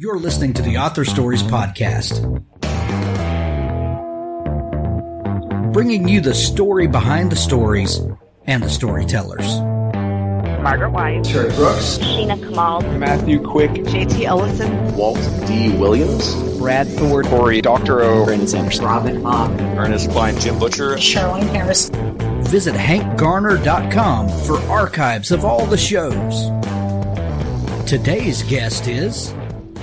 You're listening to the Author Stories Podcast, bringing you the story behind the stories and the storytellers. Margaret White, Terry Brooks, Sheena Kamal, Matthew Quick, JT Ellison, Walt D. Williams, Brad Ford, Corey Doctorow, Brandon Sanderson, Robin Mott, Ernest Klein, Jim Butcher, Charlene Harris. Visit hankgarner.com for archives of all the shows. Today's guest is...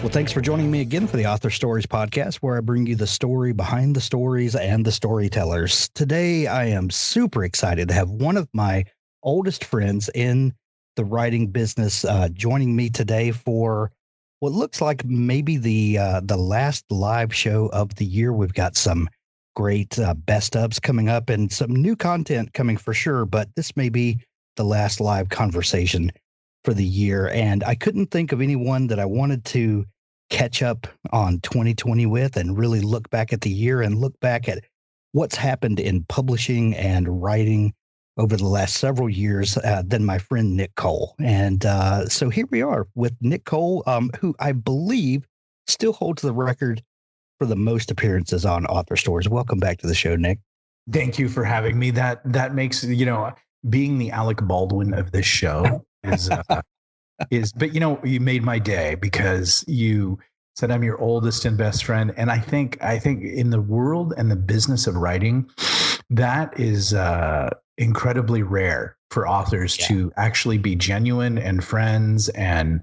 Well, thanks for joining me again for the Author Stories Podcast, where I bring you the story behind the stories and the storytellers. Today, I am super excited to have one of my oldest friends in the writing business joining me today for what looks like maybe the last live show of the year. We've got some great best ofs coming up and some new content coming for sure, but this may be the last live conversation for the year. And I couldn't think of anyone that I wanted to catch up on 2020 with and really look back at the year and look back at what's happened in publishing and writing over the last several years than my friend Nick Cole. And so here we are with Nick Cole, who I believe still holds the record for the most appearances on Author Stories. Welcome back to the show, Nick. Thank you for having me. That makes, being the Alec Baldwin of this show but you made my day because you said I'm your oldest and best friend. And I think in the world and the business of writing, that is incredibly rare for authors to actually be genuine and friends and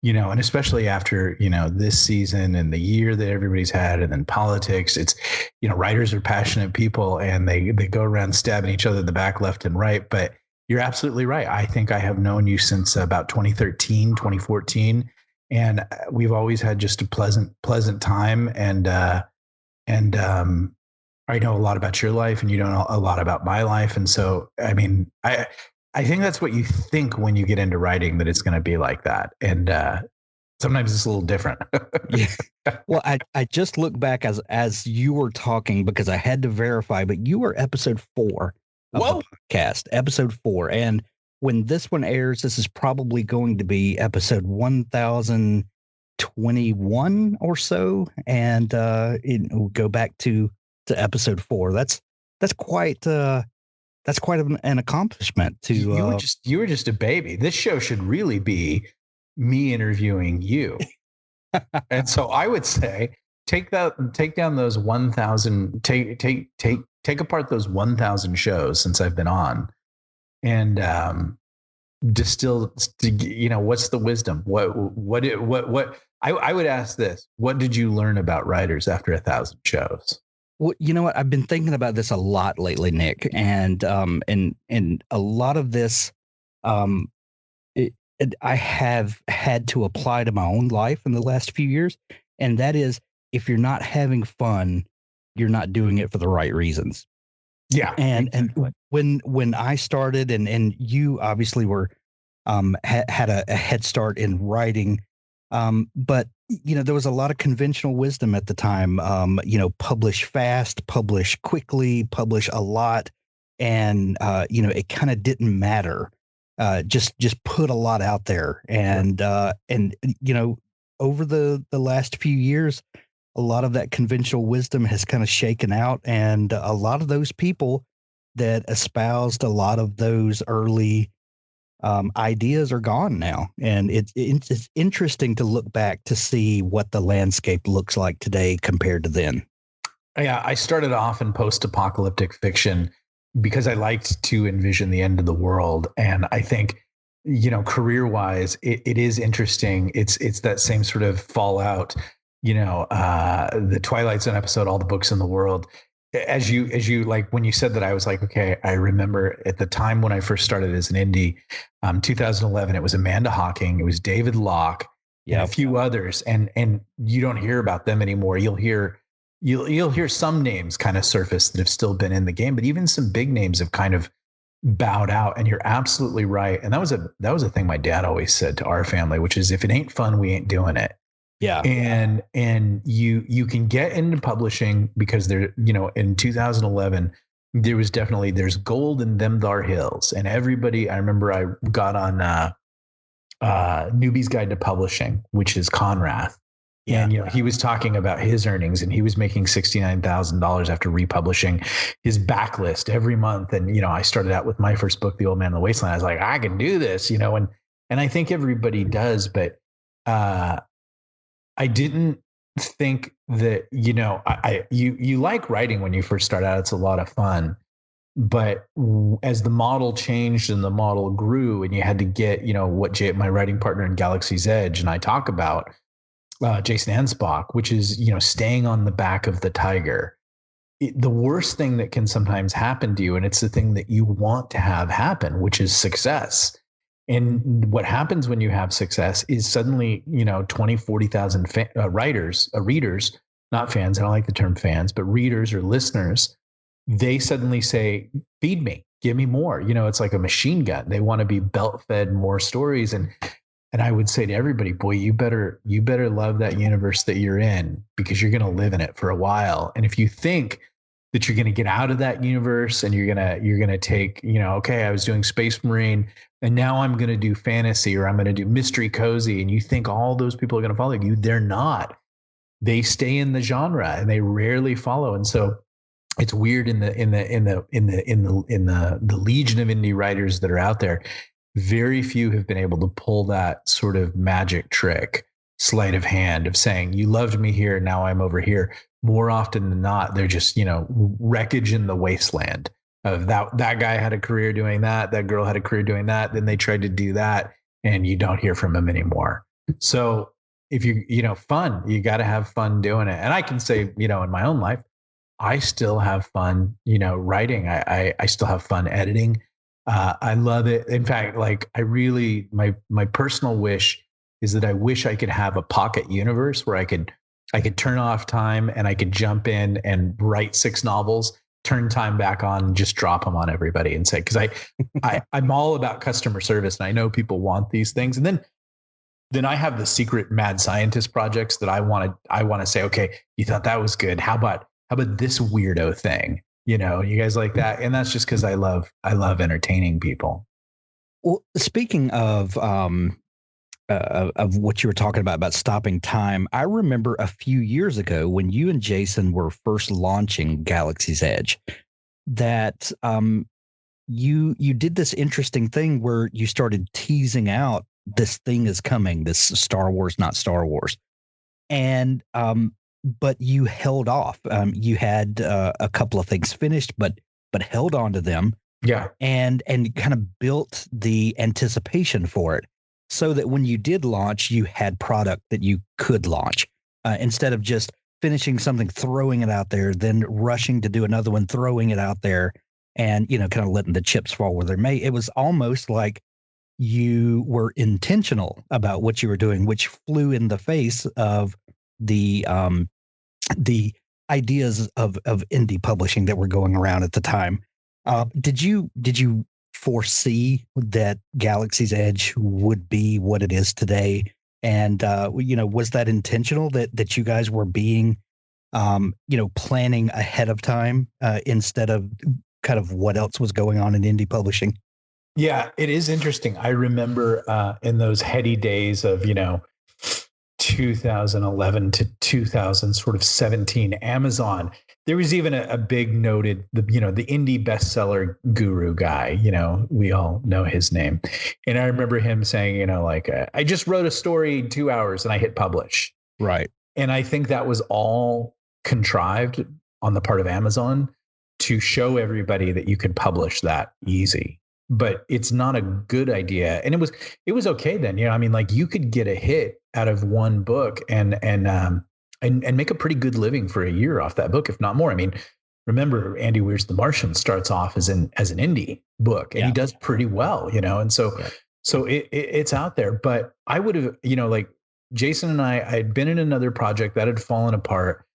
especially after, this season and the year that everybody's had and then politics, it's, writers are passionate people and they go around stabbing each other in the back left and right. But you're absolutely right. I think I have known you since about 2013, 2014. And we've always had just a pleasant time. And I know a lot about your life and you know a lot about my life. And so, I mean, I think that's what you think when you get into writing, that it's going to be like that. And sometimes it's a little different. Yeah. Well, I just look back as you were talking because I had to verify, but you were episode 4 of the podcast, episode 4. And when this one airs, this is probably going to be episode 1021 or so. And we'll go back to episode 4. That's quite an accomplishment. You were just a baby. This show should really be me interviewing you. And so I would say take down those 1,000, take apart those 1,000 shows since I've been on, and distill. What's the wisdom? What I would ask this: what did you learn about writers after 1,000 shows? Well, you know what? I've been thinking about this a lot lately, Nick, and a lot of this, I have had to apply to my own life in the last few years, and that is, if you're not having fun, you're not doing it for the right reasons. Yeah, and exactly. And when I started, and you obviously were had a head start in writing, but there was a lot of conventional wisdom at the time. Publish fast, publish quickly, publish a lot, and it kind of didn't matter. Just put a lot out there, and over the last few years, a lot of that conventional wisdom has kind of shaken out, and a lot of those people that espoused a lot of those early ideas are gone now. And it's interesting to look back to see what the landscape looks like today compared to then. Yeah, I started off in post-apocalyptic fiction because I liked to envision the end of the world. And I think, career-wise, it is interesting. It's that same sort of fallout, the Twilight Zone episode, all the books in the world. As you like, when you said that, I was like, okay, I remember at the time when I first started as an indie, 2011, it was Amanda Hawking, it was David Locke, and a few others. And you don't hear about them anymore. You'll hear some names kind of surface that have still been in the game, but even some big names have kind of bowed out. And you're absolutely right. And that was a thing my dad always said to our family, which is, if it ain't fun, we ain't doing it. Yeah. And you can get into publishing because there, in 2011, there's gold in them thar hills. And everybody, I remember I got on Newbie's Guide to Publishing, which is Conrath. Yeah. And, he was talking about his earnings, and he was making $69,000 after republishing his backlist every month. And, I started out with my first book, The Old Man in the Wasteland. I was like, I can do this, and I think everybody does, but I didn't think that, you like writing when you first start out. It's a lot of fun. But as the model changed and the model grew, and you had to get, what my writing partner in Galaxy's Edge and I talk about, Jason Anspach, which is, staying on the back of the tiger. The worst thing that can sometimes happen to you, and it's the thing that you want to have happen, which is success. And what happens when you have success is suddenly, 20, 40,000 readers, not fans. I don't like the term fans, but readers or listeners, they suddenly say, feed me, give me more. It's like a machine gun. They want to be belt fed more stories. And I would say to everybody, boy, you better love that universe that you're in, because you're going to live in it for a while. And if you think that you're going to get out of that universe and you're going to take, okay, I was doing Space Marine and now I'm going to do fantasy, or I'm going to do mystery cozy, and you think all those people are going to follow you, they're not. They stay in the genre and they rarely follow. And so it's weird in the legion of indie writers that are out there. Very few have been able to pull that sort of magic trick, sleight of hand of saying, you loved me here, now I'm over here. More often than not, they're just, wreckage in the wasteland of that guy had a career doing that girl had a career doing that. Then they tried to do that and you don't hear from them anymore. So if fun, you got to have fun doing it. And I can say, in my own life, I still have fun, writing. I still have fun editing. I love it. In fact, my personal wish is that I wish I could have a pocket universe where I could turn off time and I could jump in and write 6 novels, turn time back on, and just drop them on everybody and say, because I'm all about customer service and I know people want these things. And then I have the secret mad scientist projects that I want to say, okay, you thought that was good. How about this weirdo thing? You guys like that? And that's just because I love entertaining people. Well, speaking of what you were talking about stopping time, I remember a few years ago when you and Jason were first launching Galaxy's Edge, that you did this interesting thing where you started teasing out this thing is coming, this Star Wars, not Star Wars, and but you held off. You had a couple of things finished, but held on to them. Yeah. And kind of built the anticipation for it so that when you did launch, you had product that you could launch instead of just finishing something, throwing it out there, then rushing to do another one, throwing it out there and, kind of letting the chips fall where they may. It was almost like you were intentional about what you were doing, which flew in the face of the ideas of indie publishing that were going around at the time. Did you foresee that Galaxy's Edge would be what it is today? And, was that intentional that you guys were being, planning ahead of time instead of kind of what else was going on in indie publishing? Yeah, it is interesting. I remember in those heady days of, 2011 to 2017 Amazon, there was even a big noted, the indie bestseller guru guy, we all know his name. And I remember him saying, I just wrote a story in 2 hours and I hit publish. Right. And I think that was all contrived on the part of Amazon to show everybody that you could publish that easy. But it's not a good idea. And it was okay then. You could get a hit out of one book and make a pretty good living for a year off that book, if not more. Remember Andy Weir's The Martian starts off as an indie book and he does pretty well, and so it's out there. But I would have, Jason and I had been in another project that had fallen apart.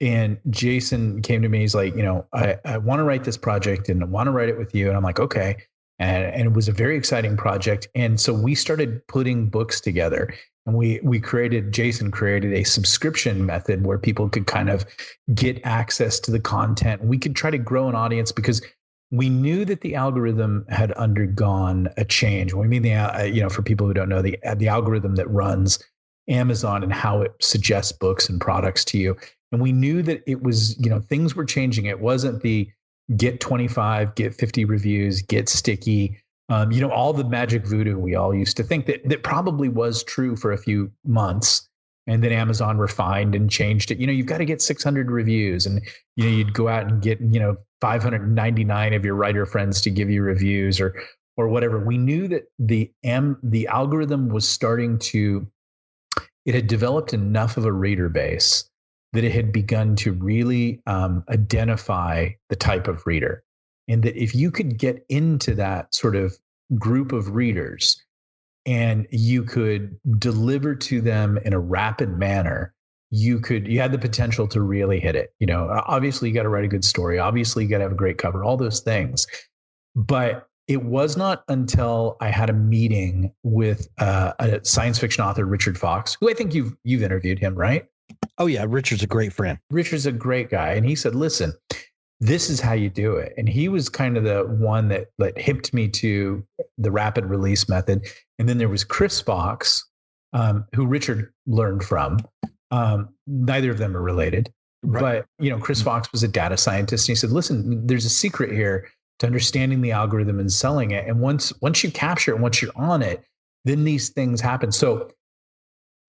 And Jason came to me, he's like, I want to write this project and I want to write it with you. And I'm like, okay. And it was a very exciting project. And so we started putting books together and Jason created a subscription method where people could kind of get access to the content. We could try to grow an audience because we knew that the algorithm had undergone a change. When we mean for people who don't know, the algorithm that runs Amazon and how it suggests books and products to you. And we knew that it was, things were changing. It wasn't the get 25, get 50 reviews, get sticky, all the magic voodoo we all used to think that probably was true for a few months. And then Amazon refined and changed it. You've got to get 600 reviews, and you'd go out and get 599 of your writer friends to give you reviews or whatever. We knew that the algorithm was starting to, it had developed enough of a reader base that it had begun to really identify the type of reader, and that if you could get into that sort of group of readers and you could deliver to them in a rapid manner, you had the potential to really hit it. Obviously you got to write a good story. Obviously you got to have a great cover, all those things. But it was not until I had a meeting with a science fiction author, Richard Fox, who I think you've interviewed him, right? Oh yeah. Richard's a great friend. Richard's a great guy. And he said, listen, this is how you do it. And he was kind of the one that hipped me to the rapid release method. And then there was Chris Fox, who Richard learned from. Neither of them are related, right. But Chris Fox was a data scientist, and he said, listen, there's a secret here to understanding the algorithm and selling it. And once you capture it, once you're on it, then these things happen. So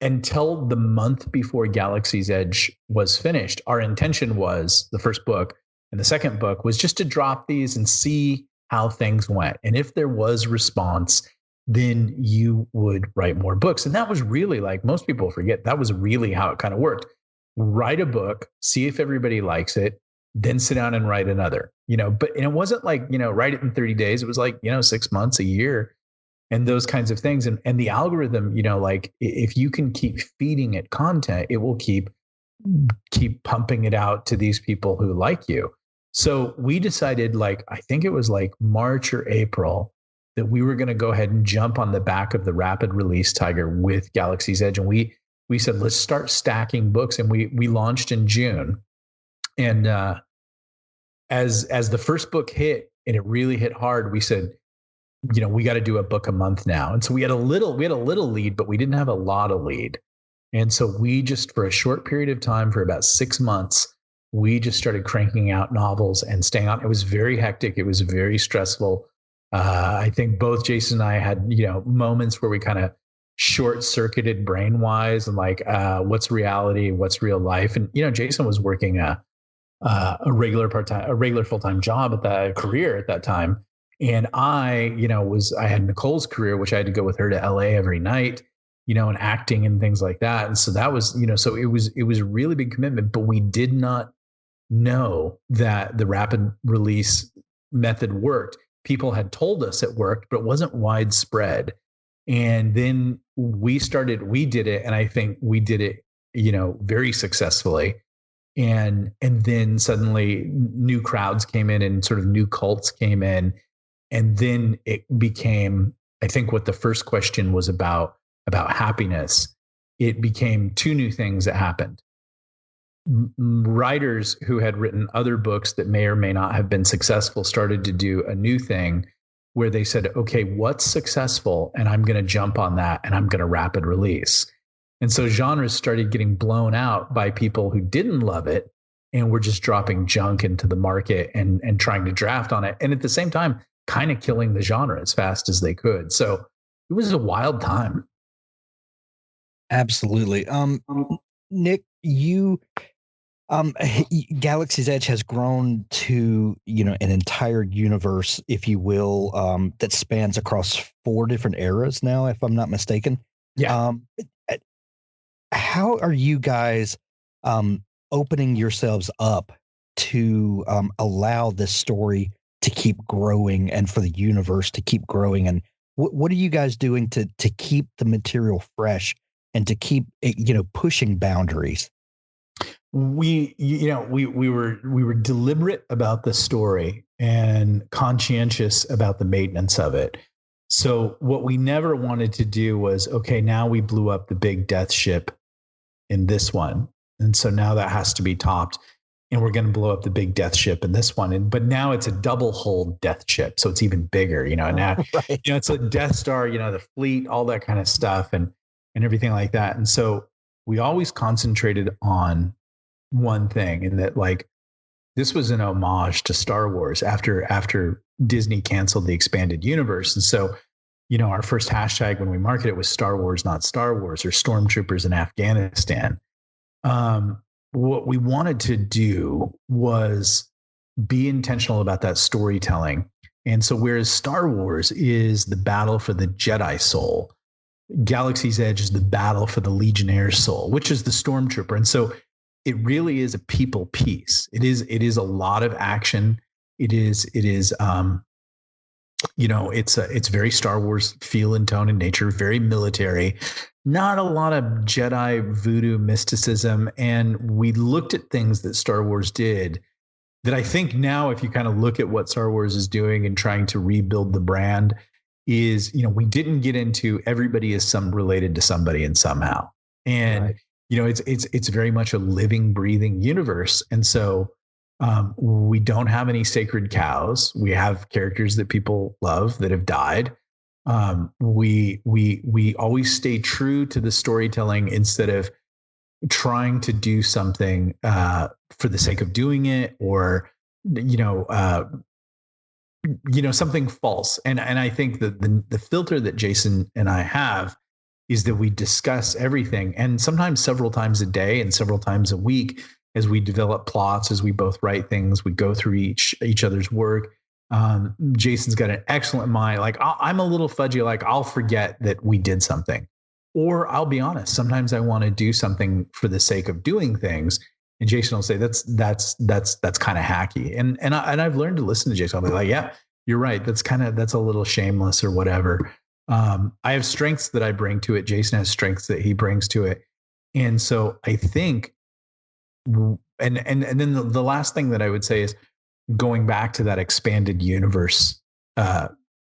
until the month before Galaxy's Edge was finished, our intention was, the first book and the second book was just to drop these and see how things went. And if there was response, then you would write more books. And that was really, like most people forget, that was really how it kind of worked. Write a book, see if everybody likes it, then sit down and write another, and it wasn't like, write it in 30 days. It was like, 6 months, a year, and those kinds of things. And the algorithm, like if you can keep feeding it content, it will keep pumping it out to these people who like you. So we decided, I think it was like March or April, that we were going to go ahead and jump on the back of the rapid release tiger with Galaxy's Edge. And we said, let's start stacking books. And we launched in June. And as the first book hit, and it really hit hard, we said, we got to do a book a month now. And so we had a little lead, but we didn't have a lot of lead. And so we just, for a short period of time, for about 6 months, we just started cranking out novels and staying on. It was very hectic. It was very stressful. I think both Jason and I had, moments where we kind of short-circuited brain-wise and what's reality, what's real life. And, Jason was working a regular full-time job at that career at that time. And I had Nicole's career, which I had to go with her to LA every night, and acting and things like that. And so that was, so it was a really big commitment, but we did not know that the rapid release method worked. People had told us it worked, but it wasn't widespread. And then we did it. And I think we did it, very successfully. And then suddenly new crowds came in and sort of new cults came in. And then it became, I think what the first question was about happiness, it became two new things that happened. Writers who had written other books that may or may not have been successful started to do a new thing where they said, okay, what's successful? And I'm going to jump on that and I'm going to rapid release. And so genres started getting blown out by people who didn't love it and were just dropping junk into the market and trying to draft on it. And at the same time, kind of killing the genre as fast as they could. So it was a wild time. Absolutely. Nick, Galaxy's Edge has grown to, an entire universe, if you will, that spans across 4 different eras now, if I'm not mistaken. Yeah. How are you guys opening yourselves up to allow this story to keep growing and for the universe to keep growing? And what are you guys doing to keep the material fresh and to keep pushing boundaries? We were deliberate about the story and conscientious about the maintenance of it. So what we never wanted to do was, okay, now we blew up the big death ship in this one. And so now that has to be topped. And we're going to blow up the big death ship in this one. But now it's a double hulled death ship. So it's even bigger, and now, right. It's a Death Star, the fleet, all that kind of stuff. And and everything like that. And so we always concentrated on one thing, and that like this was an homage to Star Wars after Disney canceled the expanded universe. And so, our first hashtag when we marketed it was Star Wars, not Star Wars, or Stormtroopers in Afghanistan. What we wanted to do was be intentional about that storytelling. And so whereas Star Wars is the battle for the Jedi soul, Galaxy's Edge is the battle for the Legionnaires soul, which is the Stormtrooper. And so it really is a people piece. It is a lot of action. It's very Star Wars feel and tone and nature, very military, not a lot of Jedi voodoo mysticism. And we looked at things that Star Wars did that I think now, if you kind of look at what Star Wars is doing and trying to rebuild the brand, is, we didn't get into everybody is related to somebody and somehow. And, right. It's very much a living, breathing universe. And so we don't have any sacred cows. We have characters that people love that have died. We always stay true to the storytelling instead of trying to do something for the sake of doing it, or something false. And I think that the filter that Jason and I have is that we discuss everything, and sometimes several times a day and several times a week as we develop plots, as we both write things, we go through each other's work. Jason's got an excellent mind. Like I'm a little fudgy. Like I'll forget that we did something, or I'll be honest. Sometimes I want to do something for the sake of doing things, and Jason will say that's kind of hacky. And I've learned to listen to Jason. I'll be like, yeah, you're right. That's a little shameless or whatever. I have strengths that I bring to it. Jason has strengths that he brings to it. And so I think, and then the last thing that I would say is going back to that expanded universe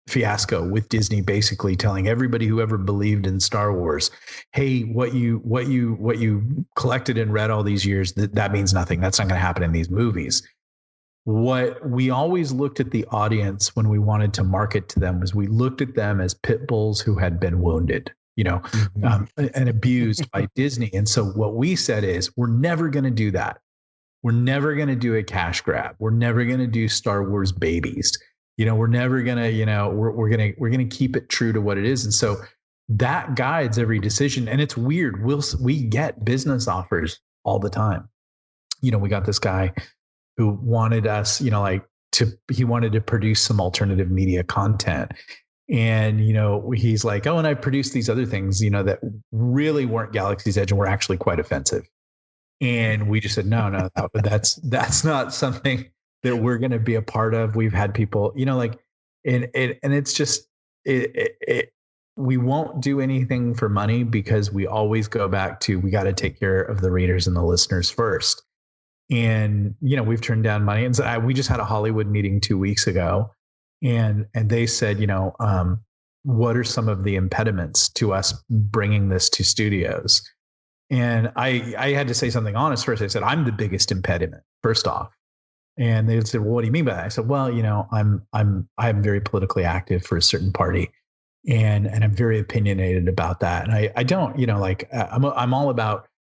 fiasco with Disney, basically telling everybody who ever believed in Star Wars, hey, what you collected and read all these years, that means nothing. That's not going to happen in these movies. What we always looked at the audience when we wanted to market to them was we looked at them as pit bulls who had been wounded, and abused by Disney. And so what we said is, we're never going to do that. We're never going to do a cash grab. We're never going to do Star Wars babies. We're never going to, we're going to keep it true to what it is. And so that guides every decision. And it's weird. We get business offers all the time. We got this guy who wanted us, he wanted to produce some alternative media content. And, he's like, oh, and I produced these other things, that really weren't Galaxy's Edge and were actually quite offensive. And we just said, no, that's not something that we're going to be a part of. We've had people, and it's just, we won't do anything for money, because we always go back to, we got to take care of the readers and the listeners first. And, we've turned down money. And so we just had a Hollywood meeting 2 weeks ago, and they said, what are some of the impediments to us bringing this to studios? And I had to say something honest first. I said, I'm the biggest impediment, first off. And they said, well, what do you mean by that? I said, well, I'm very politically active for a certain party, and I'm very opinionated about that. And I don't,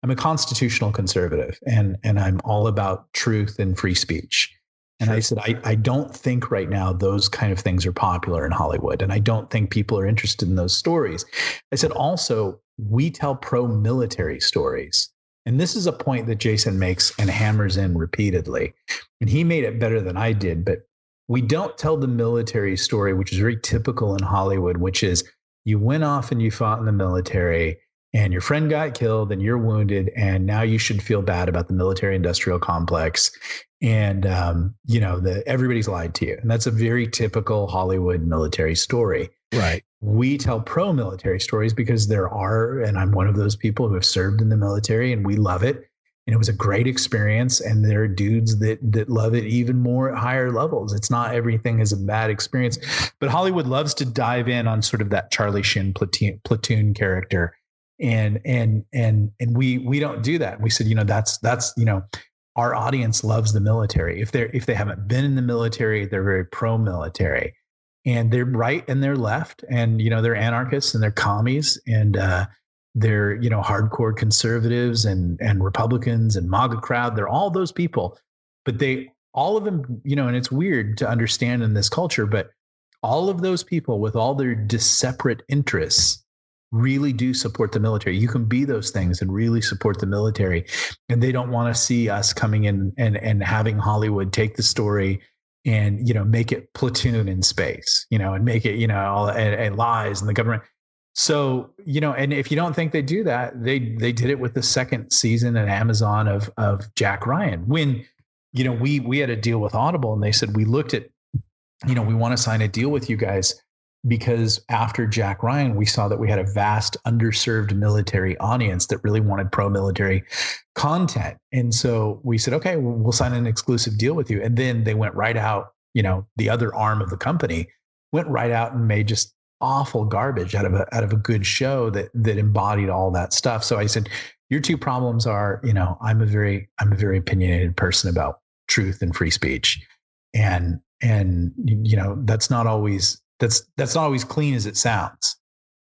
I'm a constitutional conservative, and I'm all about truth and free speech. And sure. I said, I don't think right now those kind of things are popular in Hollywood, and I don't think people are interested in those stories. I said, also, we tell pro-military stories. And this is a point that Jason makes and hammers in repeatedly. And he made it better than I did. But we don't tell the military story, which is very typical in Hollywood, which is you went off and you fought in the military, and your friend got killed and you're wounded, and now you should feel bad about the military industrial complex. And, everybody's lied to you. And that's a very typical Hollywood military story. Right. We tell pro-military stories because and I'm one of those people who have served in the military, and we love it. And it was a great experience. And there are dudes that love it even more at higher levels. It's not everything is a bad experience, but Hollywood loves to dive in on sort of that Charlie Sheen platoon character. And we don't do that. We said, that's our audience loves the military. If they haven't been in the military, they're very pro-military, and they're right and they're left, and they're anarchists and they're commies, and They're, hardcore conservatives and Republicans and MAGA crowd. They're all those people, but all of them, and it's weird to understand in this culture, but all of those people with all their separate interests really do support the military. You can be those things and really support the military. And they don't want to see us coming in and having Hollywood take the story and, make it Platoon in space, and make it, and lies and the government. So, and if you don't think they do that, they did it with the second season at Amazon of Jack Ryan. When, we had a deal with Audible and they said, we looked at, we want to sign a deal with you guys because after Jack Ryan, we saw that we had a vast underserved military audience that really wanted pro-military content. And so we said, okay, we'll sign an exclusive deal with you. And then they went right out, the other arm of the company went right out and made just awful garbage out of a good show that embodied all that stuff. So I said, your two problems are, I'm a very opinionated person about truth and free speech. And that's not always clean as it sounds.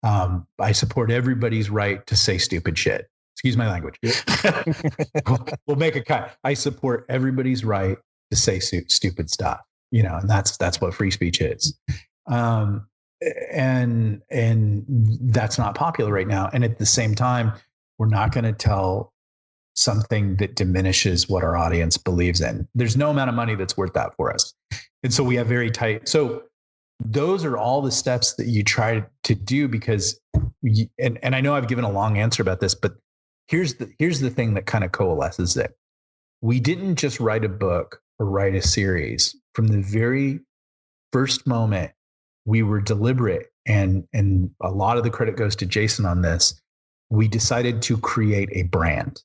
I support everybody's right to say stupid shit. Excuse my language. We'll make a cut. I support everybody's right to say stupid stuff, and that's what free speech is. And that's not popular right now. And at the same time, we're not going to tell something that diminishes what our audience believes in. There's no amount of money that's worth that for us. And so we have very tight. So those are all the steps that you try to do because, and I know I've given a long answer about this, but here's the thing that kind of coalesces it. We didn't just write a book or write a series. From the very first moment, we were deliberate, and a lot of the credit goes to Jason on this. We decided to create a brand.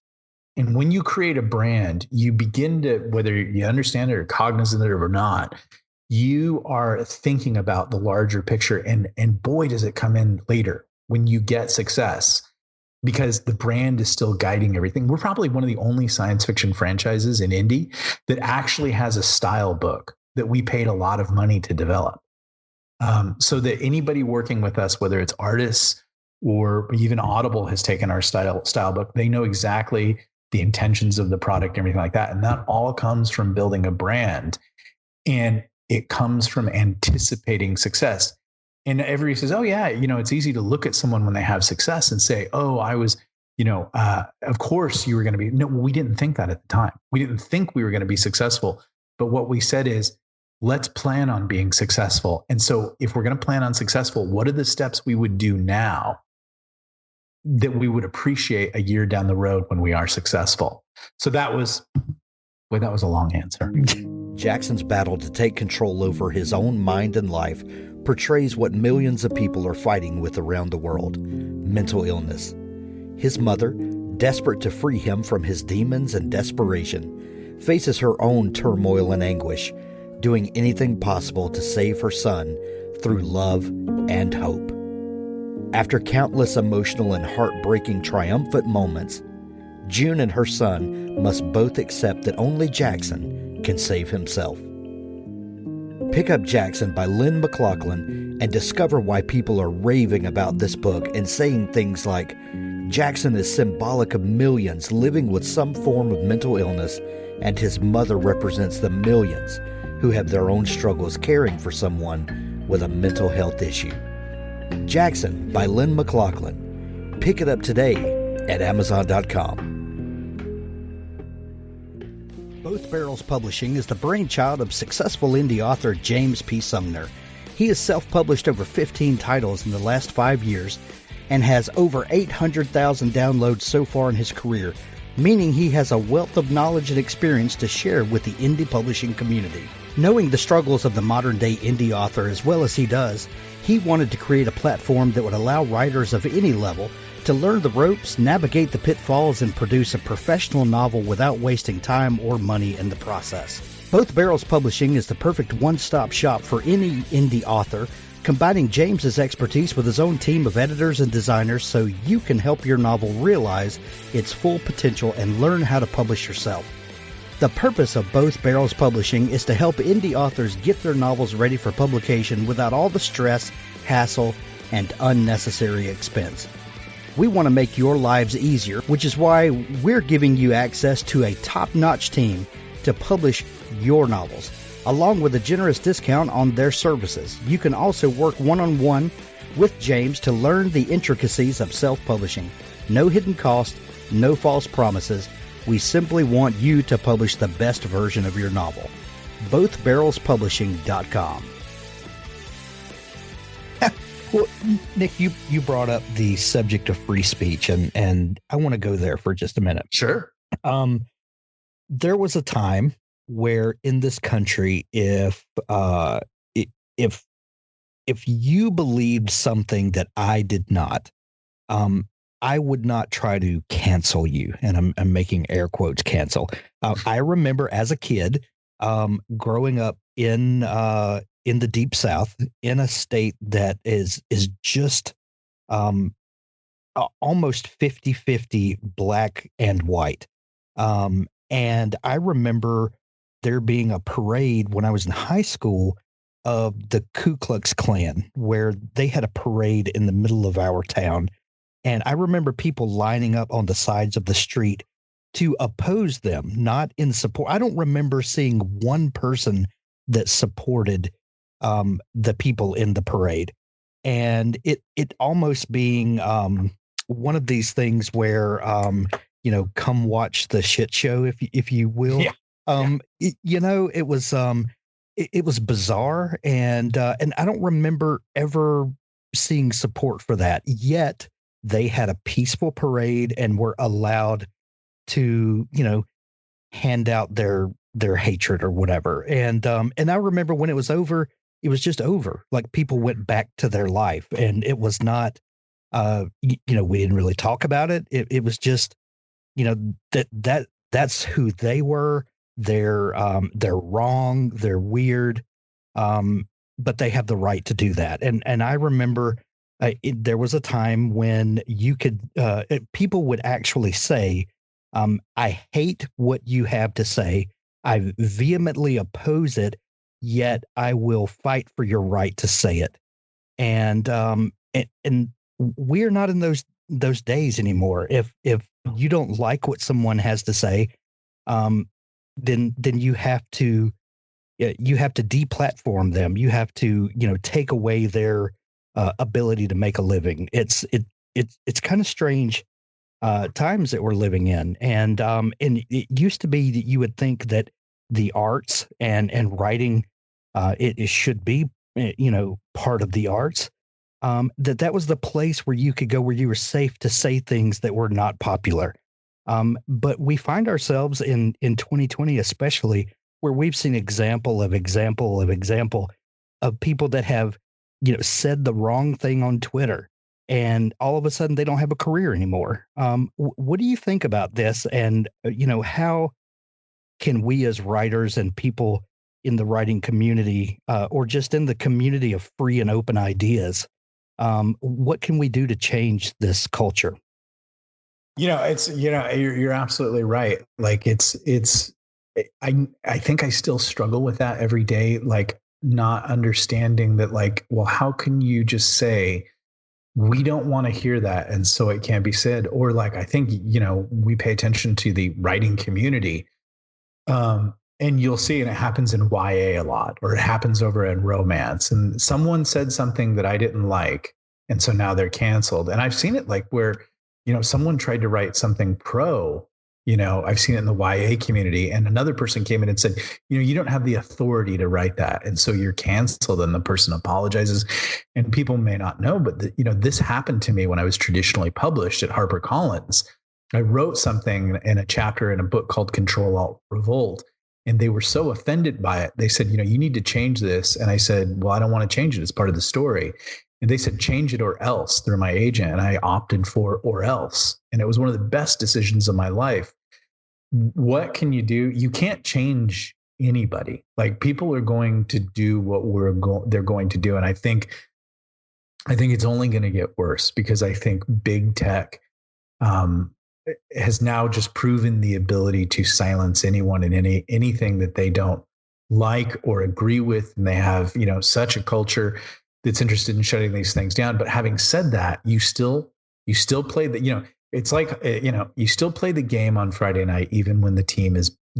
And when you create a brand, you begin to, whether you understand it or cognizant of it or not, you are thinking about the larger picture. And boy, does it come in later when you get success, because the brand is still guiding everything. We're probably one of the only science fiction franchises in indie that actually has a style book that we paid a lot of money to develop. So that anybody working with us, whether it's artists or even Audible has taken our style book, they know exactly the intentions of the product and everything like that. And that all comes from building a brand. And it comes from anticipating success. And everybody says, oh yeah, it's easy to look at someone when they have success and say, oh, I was, of course you were going to be. No, we didn't think that at the time. We didn't think we were going to be successful. But what we said is, let's plan on being successful. And so if we're going to plan on successful, what are the steps we would do now that we would appreciate a year down the road when we are successful? So that was a long answer. Jackson's battle to take control over his own mind and life portrays what millions of people are fighting with around the world: mental illness. His mother, desperate to free him from his demons and desperation, faces her own turmoil and anguish, doing anything possible to save her son through love and hope. After countless emotional and heartbreaking triumphant moments, June and her son must both accept that only Jackson can save himself. Pick up Jackson by Lynn McLaughlin and discover why people are raving about this book and saying things like, Jackson is symbolic of millions living with some form of mental illness, and his mother represents the millions who have their own struggles caring for someone with a mental health issue. Jackson by Lynn McLaughlin. Pick it up today at Amazon.com. Both Barrels Publishing is the brainchild of successful indie author James P. Sumner. He has self-published over 15 titles in the last 5 years and has over 800,000 downloads so far in his career, meaning he has a wealth of knowledge and experience to share with the indie publishing community. Knowing the struggles of the modern-day indie author as well as he does, he wanted to create a platform that would allow writers of any level to learn the ropes, navigate the pitfalls, and produce a professional novel without wasting time or money in the process. Both Barrels Publishing is the perfect one-stop shop for any indie author, combining James's expertise with his own team of editors and designers so you can help your novel realize its full potential and learn how to publish yourself. The purpose of Both Barrels Publishing is to help indie authors get their novels ready for publication without all the stress, hassle, and unnecessary expense. We want to make your lives easier, which is why we're giving you access to a top-notch team to publish your novels, along with a generous discount on their services. You can also work one-on-one with James to learn the intricacies of self-publishing. No hidden cost, no false promises. We simply want you to publish the best version of your novel. BothBarrelsPublishing.com. Well, Nick, you brought up the subject of free speech, and I want to go there for just a minute. Sure. There was a time where in this country, if you believed something that I did not, I would not try to cancel you, and I'm making air quotes cancel. I remember as a kid, growing up in the Deep South, in a state that is just almost 50-50 black and white. And I remember there being a parade when I was in high school of the Ku Klux Klan, where they had a parade in the middle of our town. And I remember people lining up on the sides of the street to oppose them, not in support. I don't remember seeing one person that supported the people in the parade, and it almost being one of these things where come watch the shit show, if you will. Yeah. It was bizarre, and I don't remember ever seeing support for that. Yet they had a peaceful parade and were allowed to hand out their hatred or whatever. And I remember when it was over, it was just over. Like, people went back to their life, and it was not, we didn't really talk about it. It was just, that's who they were. They're wrong. They're weird. But they have the right to do that. And I remember there was a time when you could, people would actually say, I hate what you have to say. I vehemently oppose it, yet I will fight for your right to say it. And we're not in those days anymore. If you don't like what someone has to say, then you have to deplatform them. You have to take away their ability to make a living. It's kind of strange times that we're living in, and it used to be that you would think that the arts and writing, it should be part of the arts, that was the place where you could go, where you were safe to say things that were not popular. But we find ourselves in 2020, especially, where we've seen example of people that have said the wrong thing on Twitter, and all of a sudden they don't have a career anymore. What do you think about this? And how can we as writers and people in the writing community, or just in the community of free and open ideas, what can we do to change this culture? You're absolutely right. Like, I think I still struggle with that every day. Like, not understanding that, like, well, how can you just say, we don't want to hear that, and so it can't be said? Or, like, I think, we pay attention to the writing community. And you'll see, and it happens in YA a lot, or it happens over in romance. And someone said something that I didn't like, and so now they're canceled. And I've seen it, like, where, someone tried to write something pro, I've seen it in the YA community, and another person came in and said, you don't have the authority to write that, and so you're canceled. And the person apologizes. And people may not know, but this happened to me when I was traditionally published at HarperCollins. I wrote something in a chapter in a book called Control Alt Revolt, and they were so offended by it. They said, you need to change this. And I said, well, I don't want to change it. It's part of the story. And they said, change it or else, through my agent. And I opted for or else. And it was one of the best decisions of my life. What can you do? You can't change anybody. Like, people are going to do what they're going to do. And I think it's only going to get worse, because I think big tech has now just proven the ability to silence anyone and anything that they don't like or agree with. And they have, such a culture that's interested in shutting these things down. But having said that, you still You still play it's like, you still play the game on Friday night, even when the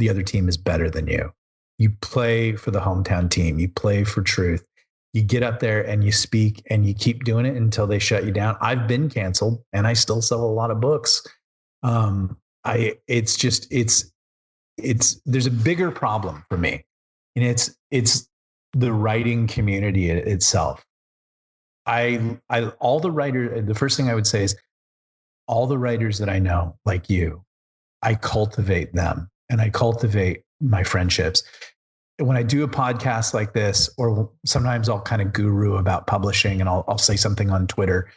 other team is better than you. You play for the hometown team. You play for truth. You get up there and you speak and you keep doing it until they shut you down. I've been canceled and I still sell a lot of books. There's a bigger problem for me, and it's the writing community itself. All the writers, the first thing I would say is all the writers that I know, like you, I cultivate them and I cultivate my friendships. When I do a podcast like this, or sometimes I'll kind of guru about publishing and I'll say something on Twitter,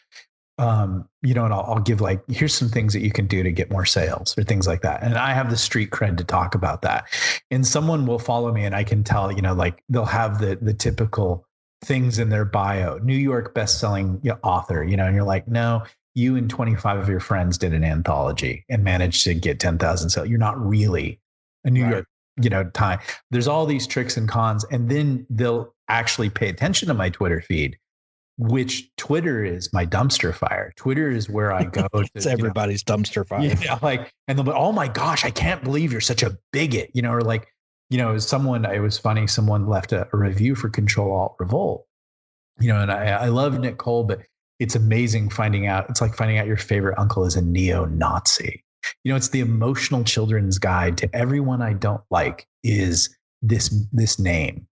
and I'll give like, here's some things that you can do to get more sales or things like that. And I have the street cred to talk about that. And someone will follow me and I can tell, like they'll have the typical things in their bio, New York bestselling author, and you're like, no, you and 25 of your friends did an anthology and managed to get 10,000 sales. You're not really a New York, time. There's all these tricks and cons. And then they'll actually pay attention to my Twitter feed, which Twitter is my dumpster fire. Twitter is where I go. It's everybody's dumpster fire. Yeah, and they'll be, oh my gosh, I can't believe you're such a bigot, or like, it was funny. Someone left a review for Control Alt Revolt, and I love Nick Cole, but it's amazing finding out. It's like finding out your favorite uncle is a neo-Nazi. It's the emotional children's guide to everyone I don't like is this name.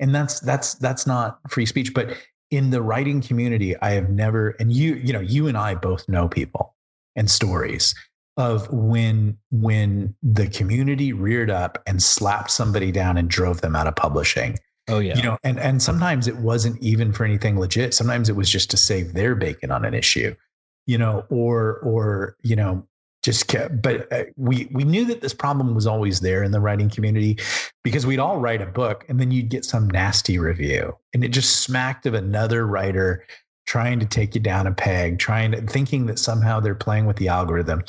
And that's not free speech, but in the writing community, I have never, and you and I both know people and stories of when the community reared up and slapped somebody down and drove them out of publishing. Oh yeah. And sometimes it wasn't even for anything legit. Sometimes it was just to save their bacon on an issue, or we knew that this problem was always there in the writing community because we'd all write a book and then you'd get some nasty review and it just smacked of another writer trying to take you down a peg, thinking that somehow they're playing with the algorithm.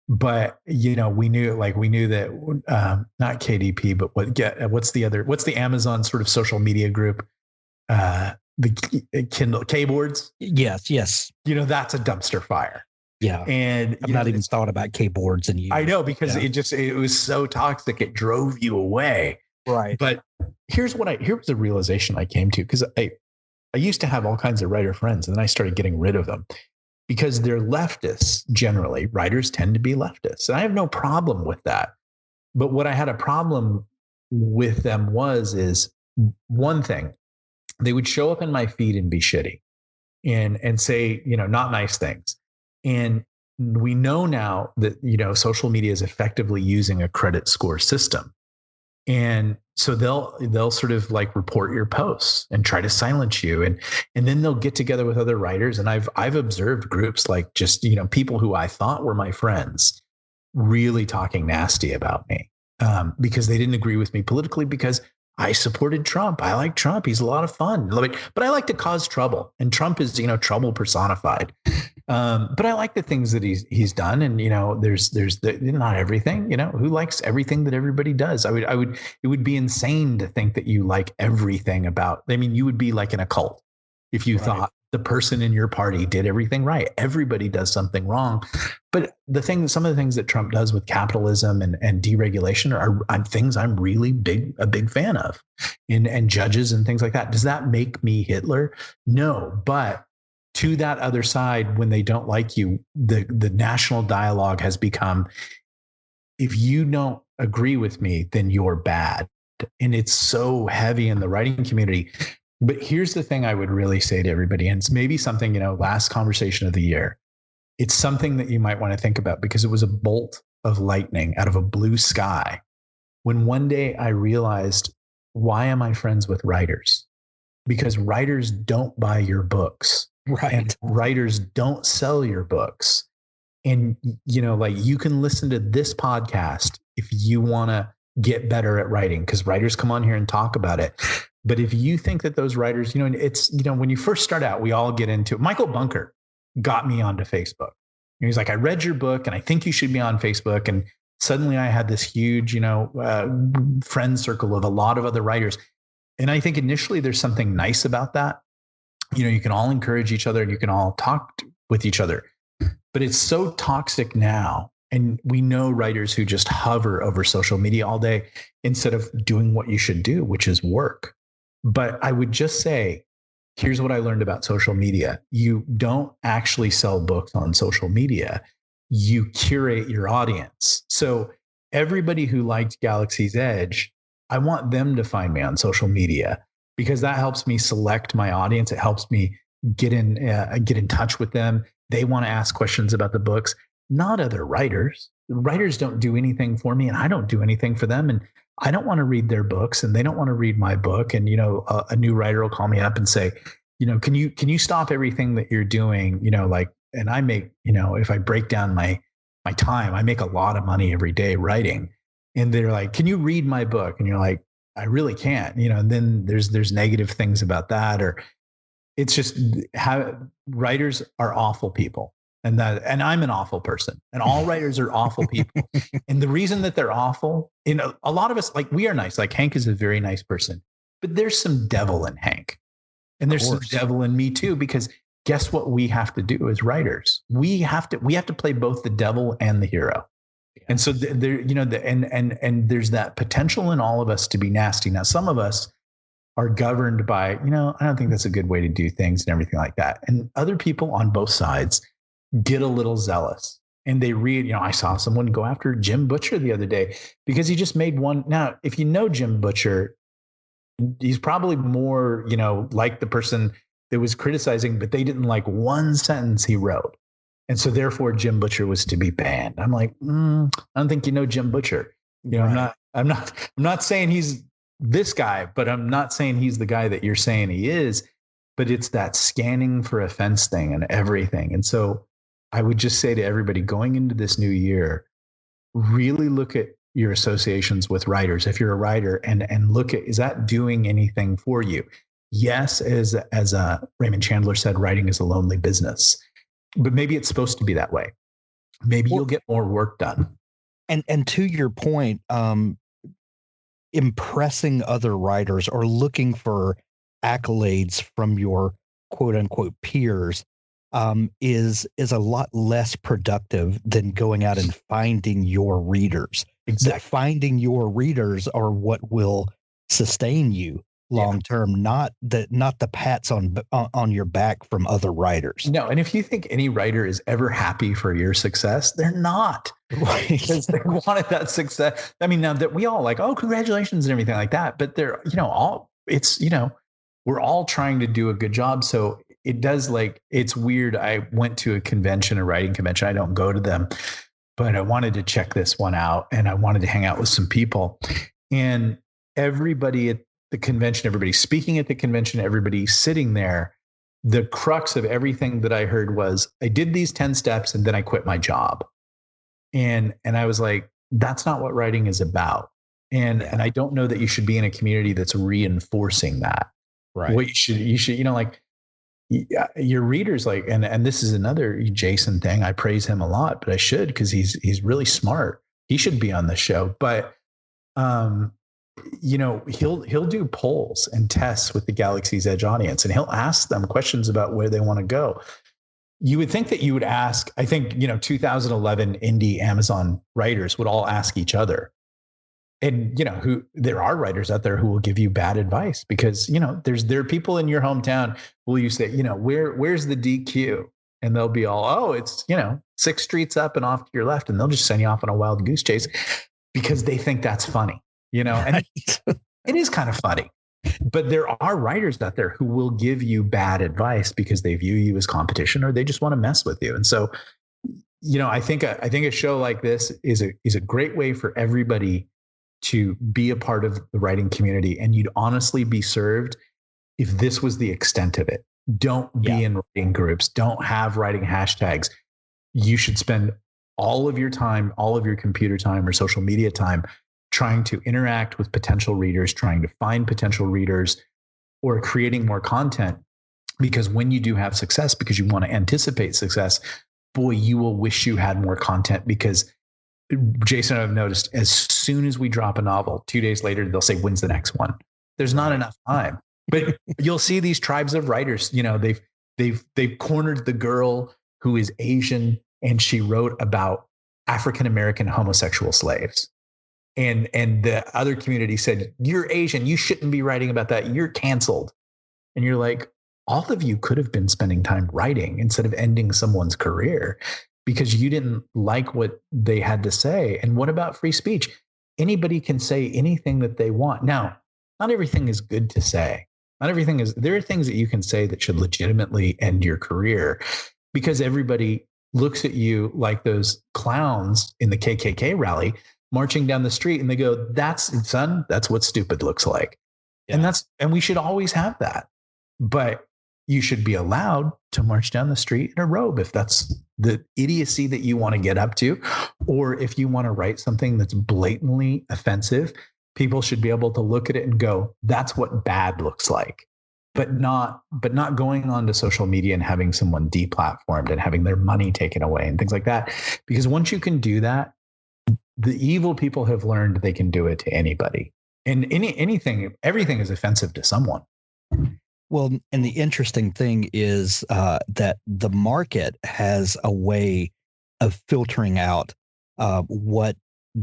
But, we knew that not KDP, but what's the Amazon sort of social media group? The Kindle K-boards. Yes. That's a dumpster fire. Yeah. And I've not even thought about keyboards in years. I know, because it was so toxic. It drove you away. Right. But here's the realization I came to, because I used to have all kinds of writer friends and then I started getting rid of them because they're leftists. Generally, writers tend to be leftists. And I have no problem with that. But what I had a problem with them is one thing, they would show up in my feed and be shitty and say, not nice things. And we know now that, social media is effectively using a credit score system. And so they'll sort of like report your posts and try to silence you. And then they'll get together with other writers. And I've observed groups like just, people who I thought were my friends really talking nasty about me because they didn't agree with me politically because I supported Trump. I like Trump. He's a lot of fun. But I like to cause trouble. And Trump is, trouble personified. But I like the things that he's done. And, there's not everything, who likes everything that everybody does? It would be insane to think that you like everything you would be like in a cult if you thought the person in your party did everything right. Everybody does something wrong. But some of the things that Trump does with capitalism and deregulation are things I'm really a big fan of, and judges and things like that. Does that make me Hitler? No, but to that other side, when they don't like you, the national dialogue has become, if you don't agree with me, then you're bad. And it's so heavy in the writing community. But here's the thing I would really say to everybody, and it's maybe something, last conversation of the year. It's something that you might want to think about because it was a bolt of lightning out of a blue sky. When one day I realized, why am I friends with writers? Because writers don't buy your books. Right. And writers don't sell your books. And, you can listen to this podcast if you want to get better at writing, because writers come on here and talk about it. But if you think that those writers, it's, when you first start out, we all get into it. Michael Bunker got me onto Facebook. And he's like, I read your book and I think you should be on Facebook. And suddenly I had this huge, friend circle of a lot of other writers. And I think initially there's something nice about that. You can all encourage each other and you can all talk with each other. but it's so toxic now. And we know writers who just hover over social media all day instead of doing what you should do, which is work. But I would just say, here's what I learned about social media. You don't actually sell books on social media. You curate your audience. So everybody who liked Galaxy's Edge, I want them to find me on social media because that helps me select my audience. It helps me get in touch with them. They want to ask questions about the books, not other writers. Writers don't do anything for me and I don't do anything for them. And I don't want to read their books and they don't want to read my book. And, a new writer will call me up and say, can you stop everything that you're doing? And I make, if I break down my time, I make a lot of money every day writing. And they're like, can you read my book? And you're like, I really can't, and then there's negative things about that, or it's just how writers are awful people. And I'm an awful person and all writers are awful people. And the reason that they're awful, a lot of us, like we are nice, like Hank is a very nice person, but there's some devil in Hank and there's some devil in me too, because guess what we have to do as writers? We have to play both the devil and the hero. And so there, and there's that potential in all of us to be nasty. Now, some of us are governed by, I don't think that's a good way to do things and everything like that. And other people on both sides get a little zealous and they read, I saw someone go after Jim Butcher the other day because he just made one. Now, if you know Jim Butcher, he's probably more, like the person that was criticizing, but they didn't like one sentence he wrote. And so therefore Jim Butcher was to be banned. I'm like, I don't think you know Jim Butcher. Right. I'm not saying he's this guy, but I'm not saying he's the guy that you're saying he is, but it's that scanning for offense thing and everything. And so I would just say to everybody going into this new year, really look at your associations with writers. If you're a writer and look at, is that doing anything for you? Yes. As Raymond Chandler said, writing is a lonely business, but maybe it's supposed to be that way. Maybe you'll get more work done. And to your point, impressing other writers or looking for accolades from your quote unquote peers is a lot less productive than going out and finding your readers. Exactly. Finding your readers are what will sustain you long term, not the pats on your back from other writers. No, and if you think any writer is ever happy for your success, they're not. Right. Because they wanted that success. I mean, now that we all like, oh, congratulations and everything like that, but they're, we're all trying to do a good job. So it does, like, it's weird. I went to a writing convention. I don't go to them, but I wanted to check this one out and I wanted to hang out with some people, and everybody at the convention, everybody speaking at the convention, everybody sitting there, the crux of everything that I heard was, I did these 10 steps and then I quit my job. And I was like, that's not what writing is about. And I don't know that you should be in a community that's reinforcing that. Right. What you should, like, your readers, like, and this is another Jason thing. I praise him a lot, but I should, because he's really smart. He should be on the show. But he'll do polls and tests with the Galaxy's Edge audience, and he'll ask them questions about where they want to go. You would think that you would ask, I think, 2011 indie Amazon writers would all ask each other. And, there are writers out there who will give you bad advice because, there are people in your hometown who you say, where's the DQ? And they'll be all, oh, it's, 6 streets up and off to your left. And they'll just send you off on a wild goose chase because they think that's funny, and it is kind of funny. But there are writers out there who will give you bad advice because they view you as competition or they just want to mess with you. And so, I think a show like this is a great way for everybody to be a part of the writing community. And you'd honestly be served if this was the extent of it. Don't be in writing groups. Don't have writing hashtags. You should spend all of your time, all of your computer time or social media time trying to interact with potential readers, trying to find potential readers, or creating more content. Because when you do have success, because you want to anticipate success, boy, you will wish you had more content. Because Jason and I've noticed, as soon as we drop a novel, 2 days later, they'll say, when's the next one? There's not enough time. But you'll see these tribes of writers, they've cornered the girl who is Asian and she wrote about African-American homosexual slaves. And the other community said, "You're Asian, you shouldn't be writing about that. You're canceled." And you're like, all of you could have been spending time writing instead of ending someone's career because you didn't like what they had to say. And what about free speech? Anybody can say anything that they want. Now, not everything is good to say. Not everything is, there are things that you can say that should legitimately end your career because everybody looks at you like those clowns in the KKK rally marching down the street and they go, "That's what stupid looks like." Yeah. And we should always have that. But you should be allowed to march down the street in a robe if that's the idiocy that you want to get up to. Or if you want to write something that's blatantly offensive, people should be able to look at it and go, "That's what bad looks like." But not going onto social media and having someone deplatformed and having their money taken away and things like that. Because once you can do that, the evil people have learned they can do it to anybody. And everything is offensive to someone. Well, and the interesting thing is that the market has a way of filtering out what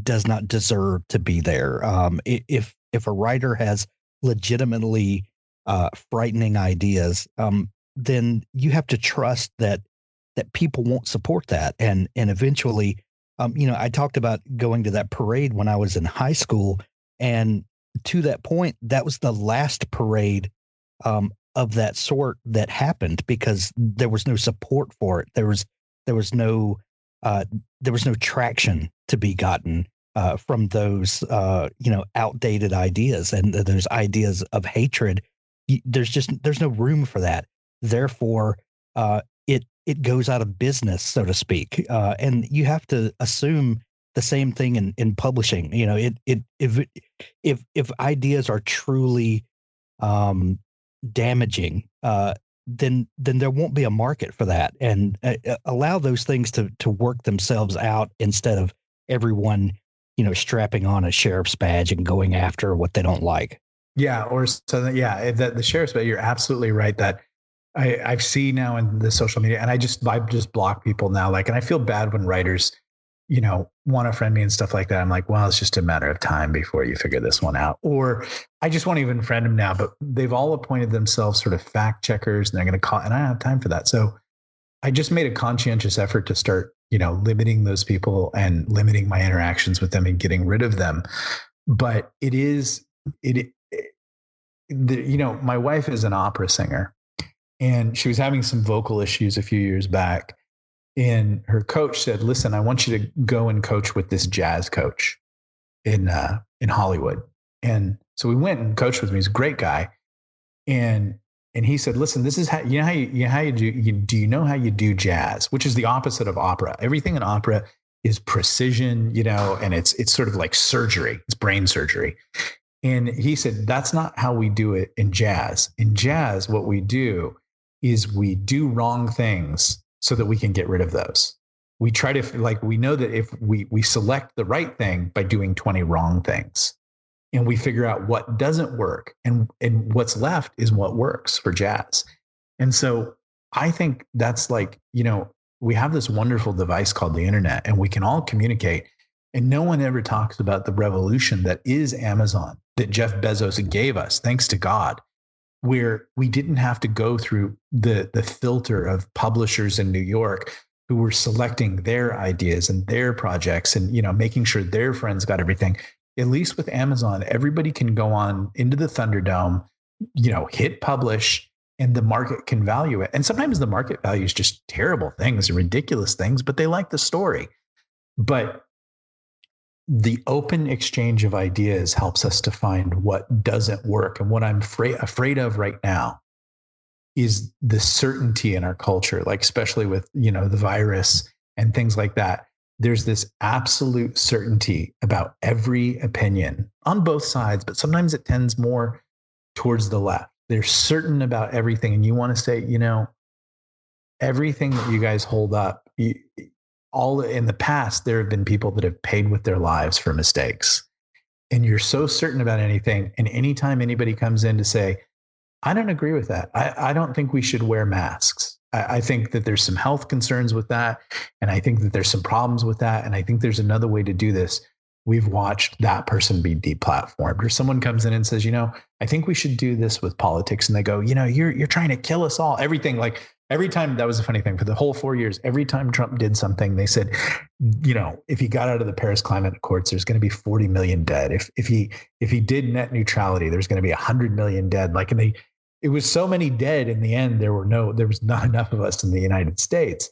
does not deserve to be there. If a writer has legitimately frightening ideas, then you have to trust that people won't support that, and eventually, I talked about going to that parade when I was in high school, and to that point, that was the last parade of that sort that happened because there was no support for it. There was no traction to be gotten from those outdated ideas and those ideas of hatred. There's no room for that. Therefore, it goes out of business, so to speak. And you have to assume the same thing in publishing. If ideas are truly damaging, then there won't be a market for that, and allow those things to work themselves out instead of everyone strapping on a sheriff's badge and going after what they don't like. Yeah, the sheriff's badge. You're absolutely right. That I've seen now in the social media, and I just block people now. And I feel bad when writers want to friend me and stuff like that. I'm like, well, it's just a matter of time before you figure this one out. Or I just won't even friend them now, but they've all appointed themselves sort of fact checkers and they're going to call, and I don't have time for that. So I just made a conscientious effort to start, limiting those people and limiting my interactions with them and getting rid of them. But my wife is an opera singer and she was having some vocal issues a few years back. And her coach said, "Listen, I want you to go and coach with this jazz coach in Hollywood." And so we went and coached with him. He's a great guy. And he said, "Listen, this is how you know how you do jazz, which is the opposite of opera. Everything in opera is precision, and it's sort of like surgery. It's brain surgery." And he said, "That's not how we do it in jazz. In jazz, what we do is we do wrong things so that we can get rid of those. We try to, we know that if we select the right thing by doing 20 wrong things, and we figure out what doesn't work, and what's left is what works for jazz." And so I think that's we have this wonderful device called the internet, and we can all communicate. And no one ever talks about the revolution that is Amazon, that Jeff Bezos gave us, thanks to God, where we didn't have to go through the filter of publishers in New York who were selecting their ideas and their projects and, making sure their friends got everything. At least with Amazon, everybody can go on into the Thunderdome, hit publish, and the market can value it. And sometimes the market values just terrible things, ridiculous things, but they like the story. But the open exchange of ideas helps us to find what doesn't work. And what I'm afraid of right now is the certainty in our culture, especially with, the virus and things like that. There's this absolute certainty about every opinion on both sides, but sometimes it tends more towards the left. They're certain about everything. And you want to say, everything that you guys hold up, all in the past, there have been people that have paid with their lives for mistakes. And you're so certain about anything. And anytime anybody comes in to say, "I don't agree with that. I don't think we should wear masks," I think that there's some health concerns with that. And I think that there's some problems with that. And I think there's another way to do this. We've watched that person be deplatformed, or someone comes in and says, I think we should do this with politics. And they go, you're trying to kill us all. Everything, like every time, that was a funny thing for the whole 4 years, every time Trump did something, they said, if he got out of the Paris Climate Accords, there's going to be 40 million dead. If he did net neutrality, there's going to be 100 million dead. Like, and it was so many dead in the end, there was not enough of us in the United States.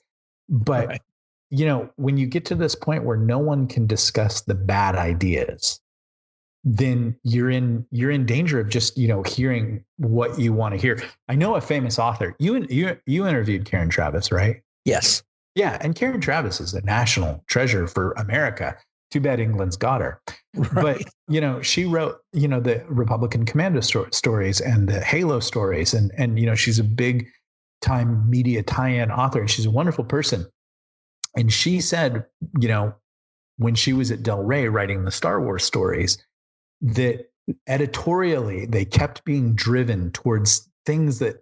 But right. When you get to this point where no one can discuss the bad ideas, then you're in danger of just, hearing what you want to hear. I know a famous author. You interviewed Karen Traviss, right? Yes. Yeah. And Karen Traviss is a national treasure for America. Too bad England's got her. Right. But, she wrote, the Republican Commando stories and the Halo stories. And she's a big time media tie-in author, and she's a wonderful person. And she said, when she was at Del Rey writing the Star Wars stories, that editorially they kept being driven towards things that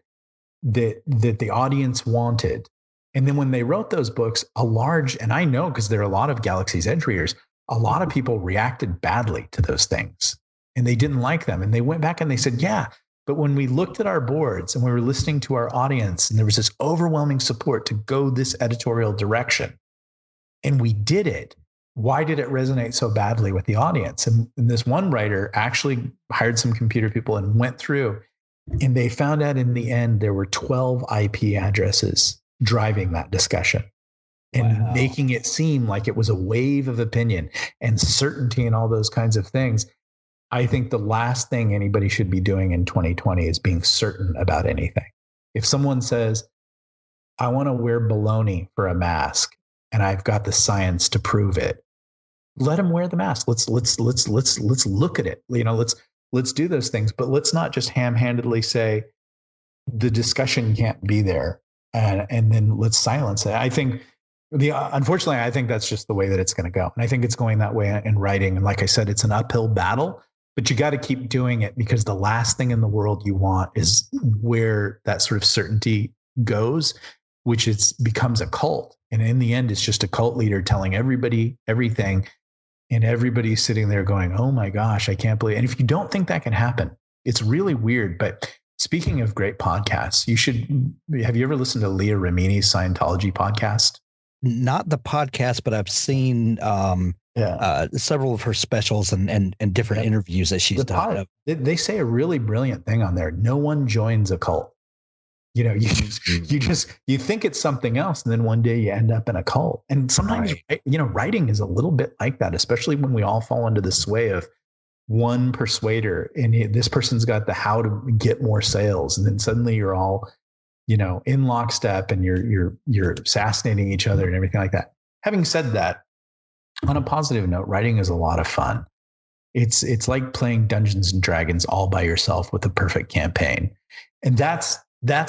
the audience wanted. And then when they wrote those books, and I know because there are a lot of Galaxy's Edge readers, a lot of people reacted badly to those things and they didn't like them. And they went back and they said, yeah, but when we looked at our boards and we were listening to our audience and there was this overwhelming support to go this editorial direction, and we did it, why did it resonate so badly with the audience? And this one writer actually hired some computer people and went through, and they found out in the end there were 12 IP addresses driving that discussion and making it seem like it was a wave of opinion and certainty and all those kinds of things. I think the last thing anybody should be doing in 2020 is being certain about anything. If someone says, I want to wear baloney for a mask and I've got the science to prove it, let them wear the mask. Let's look at it. Let's do those things, but let's not just ham-handedly say the discussion can't be there and then let's silence it. I think unfortunately, I think that's just the way that it's going to go. And I think it's going that way in writing. And like I said, it's an uphill battle, but you got to keep doing it, because the last thing in the world you want is where that sort of certainty goes, which becomes a cult. And in the end, it's just a cult leader telling everybody everything. And everybody's sitting there going, oh my gosh, I can't believe it. And if you don't think that can happen, it's really weird. But speaking of great podcasts, have you ever listened to Leah Remini's Scientology podcast? Not the podcast, but I've seen several of her specials and different interviews that she's done. They say a really brilliant thing on there. No one joins a cult. You think it's something else, and then one day you end up in a cult. And sometimes, writing is a little bit like that, especially when we all fall into the sway of one persuader, and this person's got the how to get more sales, and then suddenly you're all in lockstep, and you're assassinating each other and everything like that. Having said that, on a positive note, writing is a lot of fun. It's like playing Dungeons and Dragons all by yourself with a perfect campaign. And that's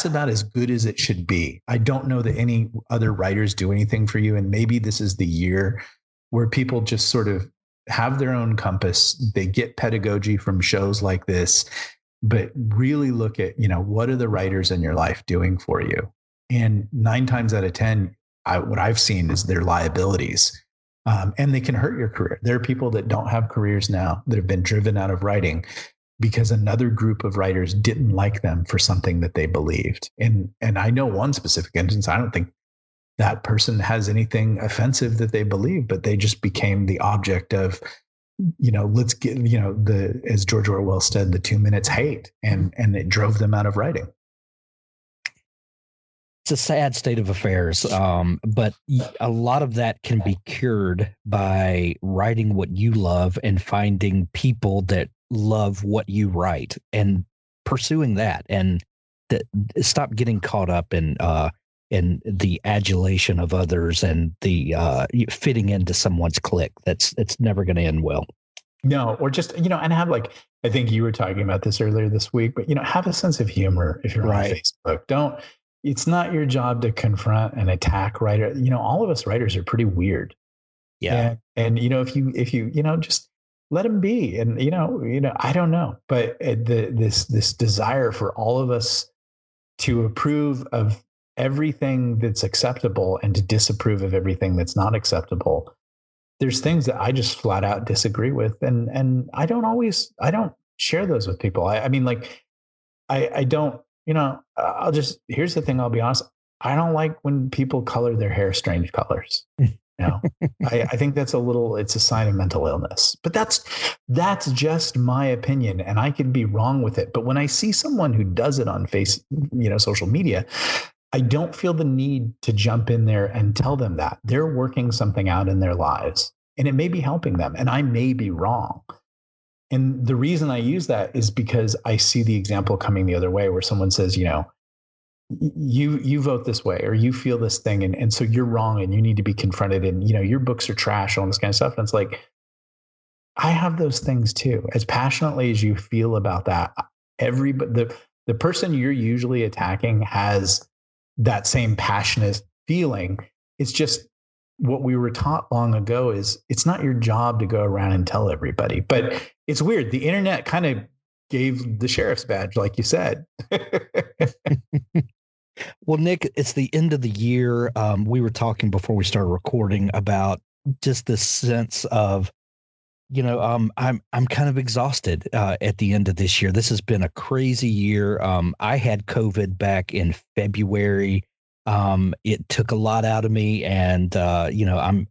about as good as it should be. I don't know that any other writers do anything for you. And maybe this is the year where people just sort of have their own compass. They get pedagogy from shows like this, but really look at, what are the writers in your life doing for you? And 9 times out of 10, what I've seen is their liabilities. And they can hurt your career. There are people that don't have careers now that have been driven out of writing because another group of writers didn't like them for something that they believed. And I know one specific instance. I don't think that person has anything offensive that they believe, but they just became the object of, let's get, as George Orwell said, the 2 minutes hate, and it drove them out of writing. It's a sad state of affairs, but a lot of that can be cured by writing what you love and finding people that love what you write and pursuing that, and stop getting caught up in the adulation of others and the fitting into someone's clique. It's never going to end well. No, or just, and have I think you were talking about this earlier this week, but, have a sense of humor if you're on Facebook. It's not your job to confront and attack writer. All of us writers are pretty weird. Yeah. And if you, just let them be. And, I don't know, but this desire for all of us to approve of everything that's acceptable and to disapprove of everything that's not acceptable. There's things that I just flat out disagree with. And I don't share those with people. I mean, like, I don't, here's the thing. I'll be honest. I don't like when people color their hair strange colors. I think it's a sign of mental illness, but that's just my opinion, and I could be wrong with it. But when I see someone who does it on social media, I don't feel the need to jump in there and tell them that they're working something out in their lives and it may be helping them, and I may be wrong. And the reason I use that is because I see the example coming the other way where someone says, you vote this way or you feel this thing. And so you're wrong and you need to be confronted and, your books are trash, all this kind of stuff. And it's like, I have those things too. As passionately as you feel about that, the person you're usually attacking has that same passionate feeling. It's just what we were taught long ago is it's not your job to go around and tell everybody. But it's weird. The internet kind of gave the sheriff's badge, like you said. Well, Nick, it's the end of the year. We were talking before we started recording about just this sense of, I'm kind of exhausted at the end of this year. This has been a crazy year. I had COVID back in February. It took a lot out of me, and I'm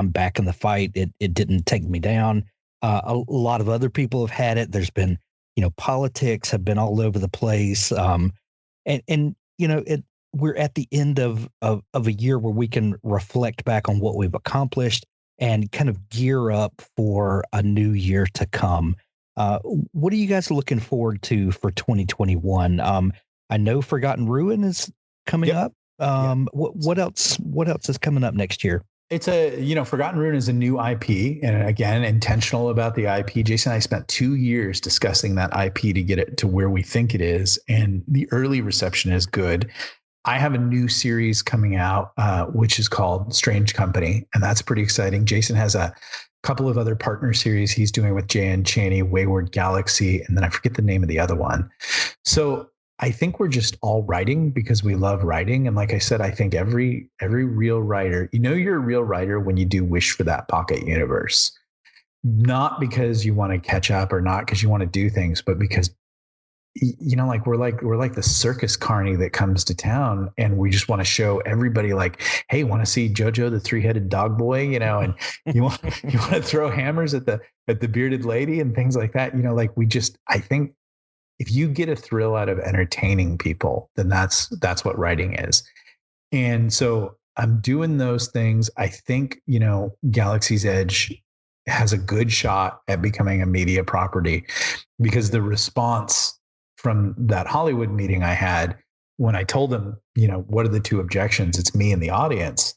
back in the fight. It didn't take me down. A lot of other people have had it. There's been, politics have been all over the place. We're at the end of a year where we can reflect back on what we've accomplished and kind of gear up for a new year to come. What are you guys looking forward to for 2021? I know Forgotten Ruin is coming up. What else is coming up next year? It's Forgotten Ruin is a new IP, and again, intentional about the IP. Jason and I spent 2 years discussing that IP to get it to where we think it is, and the early reception is good. I have a new series coming out, which is called Strange Company, and that's pretty exciting. Jason has a couple of other partner series he's doing with J.N. Chaney, Wayward Galaxy, and then I forget the name of the other one. So I think we're just all writing because we love writing. And like I said, I think every real writer, you're a real writer when you do wish for that pocket universe, not because you want to catch up or not because you want to do things, but because, we're like the circus carny that comes to town and we just want to show everybody like, hey, want to see Jojo, the 3-headed dog boy, and you want to throw hammers at the bearded lady and things like that. I think, if you get a thrill out of entertaining people, then that's what writing is. And so I'm doing those things. I think, Galaxy's Edge has a good shot at becoming a media property because the response from that Hollywood meeting I had when I told them, what are the two objections? It's me and the audience.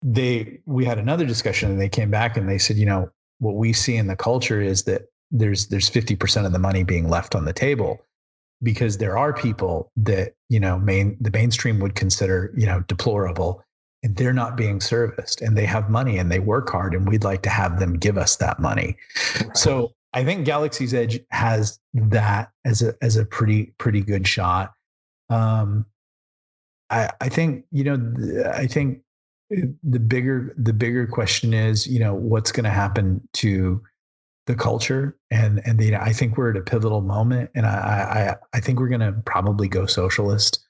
We had another discussion and they came back and they said, what we see in the culture is that there's 50% of the money being left on the table because there are people that, the mainstream would consider, deplorable, and they're not being serviced and they have money and they work hard and we'd like to have them give us that money. Right. So I think Galaxy's Edge has that as a pretty good shot. I think the bigger question is, what's going to happen to the culture, and I think we're at a pivotal moment, and I think we're going to probably go socialist,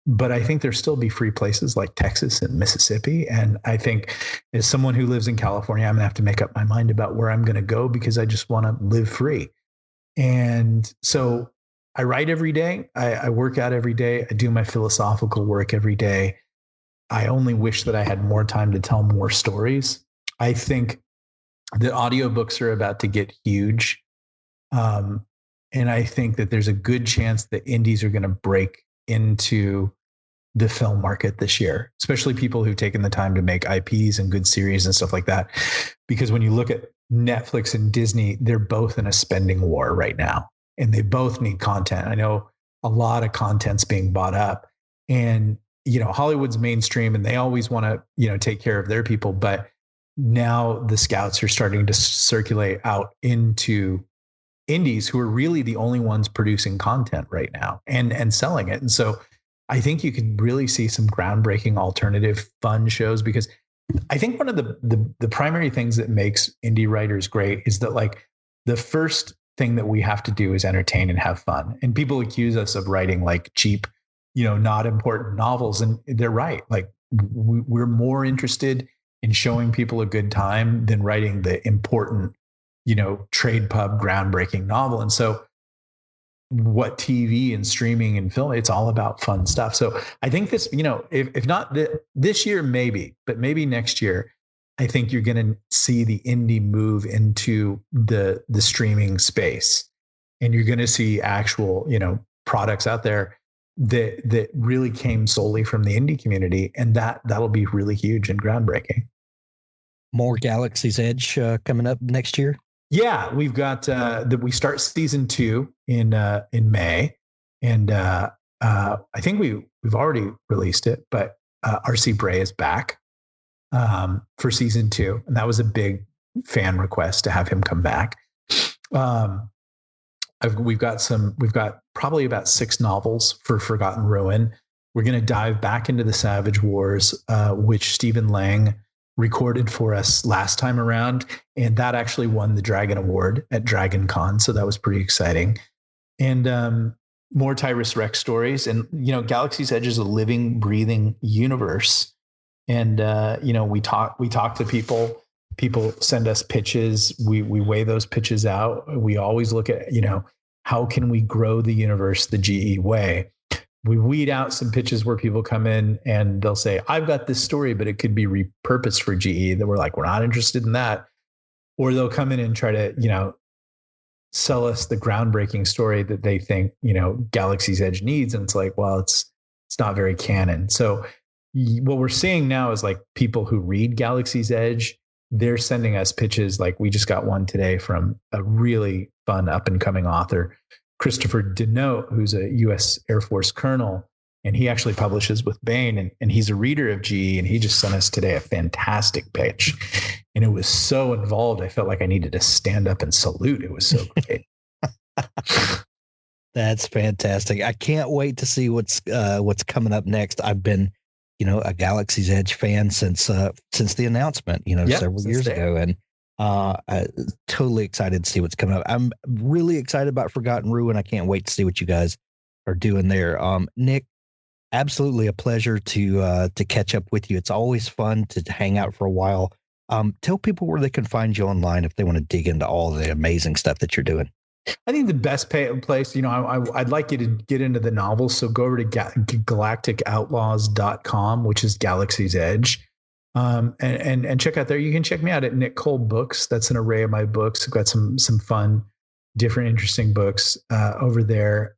but I think there'll still be free places like Texas and Mississippi, and I think as someone who lives in California, I'm gonna have to make up my mind about where I'm going to go because I just want to live free. And so I write every day, I work out every day, I do my philosophical work every day. I only wish that I had more time to tell more stories. I think the audiobooks are about to get huge. And I think that there's a good chance that indies are going to break into the film market this year, especially people who've taken the time to make IPs and good series and stuff like that. Because when you look at Netflix and Disney, they're both in a spending war right now, and they both need content. I know a lot of content's being bought up, and, Hollywood's mainstream and they always want to, take care of their people, but now the scouts are starting to circulate out into indies who are really the only ones producing content right now and selling it. And so I think you could really see some groundbreaking, alternative, fun shows, because I think one of the primary things that makes indie writers great is that, like, the first thing that we have to do is entertain and have fun. And people accuse us of writing like cheap, not important novels. And they're right. Like, we're more interested in showing people a good time than writing the important, trade pub groundbreaking novel. And so what TV and streaming and film, it's all about fun stuff. So I think this, if not this year, maybe, but maybe next year, I think you're going to see the indie move into the streaming space, and you're going to see actual, products out there that really came solely from the indie community. And that'll be really huge and groundbreaking. More Galaxy's Edge coming up next year. Yeah, we've got we start season 2 in May, and I think we've already released it, but R.C. Bray is back for season 2, and that was a big fan request to have him come back. We've got probably about 6 novels for Forgotten Ruin. We're going to dive back into the Savage Wars, which Stephen Lang recorded for us last time around, and that actually won the Dragon Award at Dragon Con, so that was pretty exciting. And more Tyrus Rex stories, and Galaxy's Edge is a living, breathing universe. And we talk to people. People send us pitches. We weigh those pitches out. We always look at how can we grow the universe the GE way. We weed out some pitches where people come in and they'll say, I've got this story, but it could be repurposed for GE. That we're like, we're not interested in that. Or they'll come in and try to, sell us the groundbreaking story that they think, Galaxy's Edge needs. And it's like, well, it's not very canon. So what we're seeing now is like people who read Galaxy's Edge, they're sending us pitches. Like we just got one today from a really fun up and coming author, Christopher Denote, who's a U.S. Air Force colonel, and he actually publishes with Bain, and he's a reader of GE, and he just sent us today a fantastic pitch, and it was so involved. I felt like I needed to stand up and salute. It was so great. That's fantastic. I can't wait to see what's coming up next. I've been, a Galaxy's Edge fan since the announcement, several years ago, and totally excited to see what's coming up. I'm really excited about Forgotten Ruin. I can't wait to see what you guys are doing there. Nick, absolutely a pleasure to catch up with you. It's always fun to hang out for a while. Tell people where they can find you online if they want to dig into all the amazing stuff that you're doing. I think the best place, I'd like you to get into the novels. So go over to galacticoutlaws.com, which is Galaxy's Edge. And check out there. You can check me out at Nick Cole Books. That's an array of my books. I've got some fun, different, interesting books over there.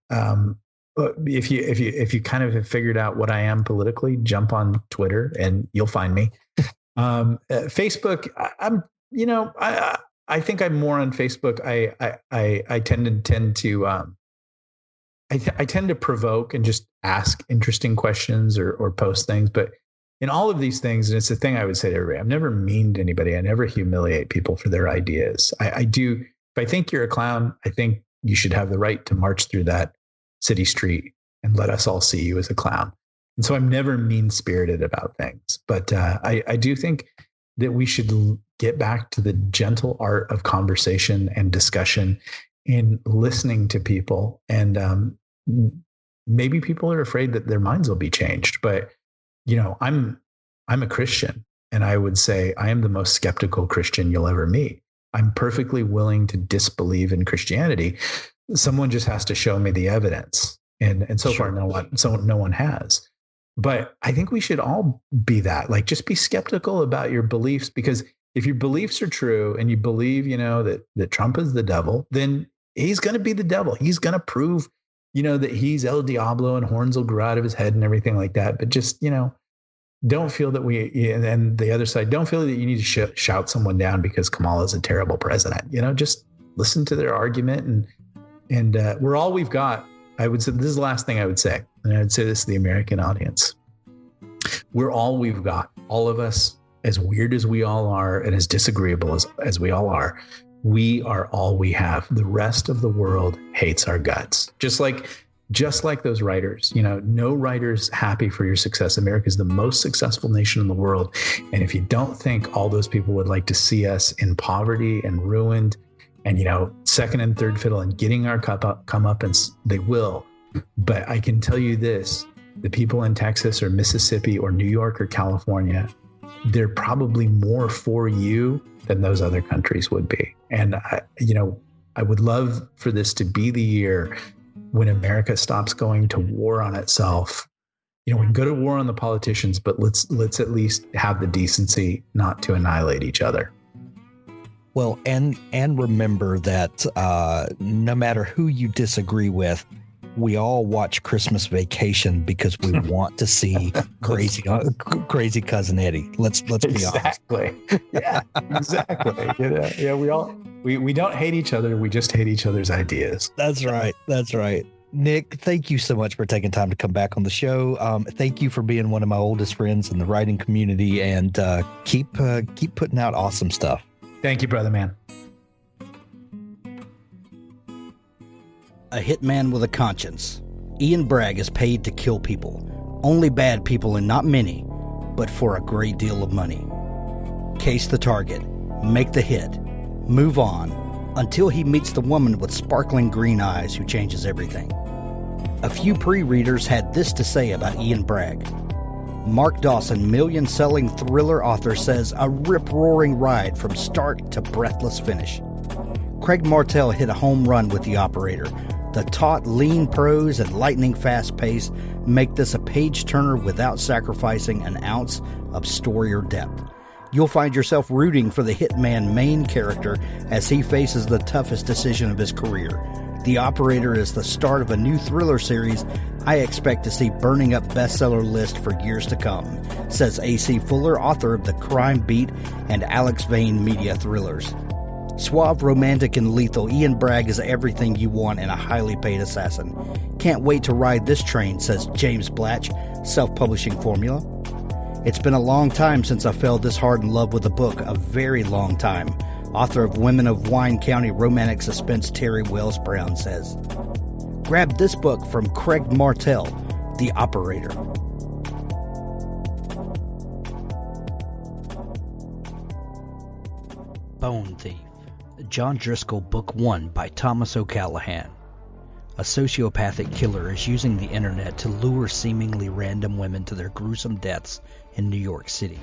If you kind of have figured out what I am politically, jump on Twitter and you'll find me. Facebook, I think I'm more on Facebook. I tend to provoke and just ask interesting questions or post things, but in all of these things, and it's the thing I would say to everybody, I'm never mean to anybody. I never humiliate people for their ideas. I do. If I think you're a clown, I think you should have the right to march through that city street and let us all see you as a clown. And so I'm never mean-spirited about things. But I do think that we should get back to the gentle art of conversation and discussion in listening to people. And maybe people are afraid that their minds will be changed. But I'm a Christian, and I would say I am the most skeptical Christian you'll ever meet. I'm perfectly willing to disbelieve in Christianity. Someone just has to show me the evidence. And so far, no one has. But I think we should all be that. Like, just be skeptical about your beliefs, because if your beliefs are true and you believe, that Trump is the devil, then he's going to be the devil. He's going to prove, that he's El Diablo and horns will grow out of his head and everything like that. But just, don't feel that and the other side, don't feel that you need to shout someone down because Kamala is a terrible president. Just listen to their argument, and we're all we've got. I would say this is the last thing I would say, and I would say this to the American audience. We're all we've got. All of us, as weird as we all are, and as disagreeable as we all are, we are all we have. The rest of the world hates our guts. Just like just like those writers, no writer's happy for your success. America is the most successful nation in the world. And if you don't think all those people would like to see us in poverty and ruined and, second and third fiddle and getting our comeuppance, they will. But I can tell you this, the people in Texas or Mississippi or New York or California, they're probably more for you than those other countries would be. And, I would love for this to be the year when America stops going to war on itself. We can go to war on the politicians, but let's at least have the decency not to annihilate each other. Well, and remember that no matter who you disagree with, we all watch Christmas Vacation because we want to see crazy cousin Eddie. Let's be honest. Exactly. Yeah, exactly. Yeah, we don't hate each other. We just hate each other's ideas. That's right. That's right. Nick, thank you so much for taking time to come back on the show. Thank you for being one of my oldest friends in the writing community, and keep putting out awesome stuff. Thank you, brother man. A hitman with a conscience. Ian Bragg is paid to kill people. Only bad people and not many, but for a great deal of money. Case the target. Make the hit. Move on. Until he meets the woman with sparkling green eyes who changes everything. A few pre-readers had this to say about Ian Bragg. Mark Dawson, million-selling thriller author, says a rip-roaring ride from start to breathless finish. Craig Martell hit a home run with The Operator. The taut, lean prose and lightning-fast pace make this a page-turner without sacrificing an ounce of story or depth. You'll find yourself rooting for the hitman main character as he faces the toughest decision of his career. The Operator is the start of a new thriller series I expect to see burning up bestseller list for years to come, says A.C. Fuller, author of The Crime Beat and Alex Vane media thrillers. Suave, romantic, and lethal, Ian Bragg is everything you want in a highly paid assassin. Can't wait to ride this train, says James Blatch, self-publishing formula. It's been a long time since I fell this hard in love with a book, a very long time. Author of Women of Wine County romantic suspense Terry Wells Brown says. Grab this book from Craig Martell, The Operator. Bone Thief. John Driscoll, Book 1 by Thomas O'Callahan. A sociopathic killer is using the internet to lure seemingly random women to their gruesome deaths in New York City.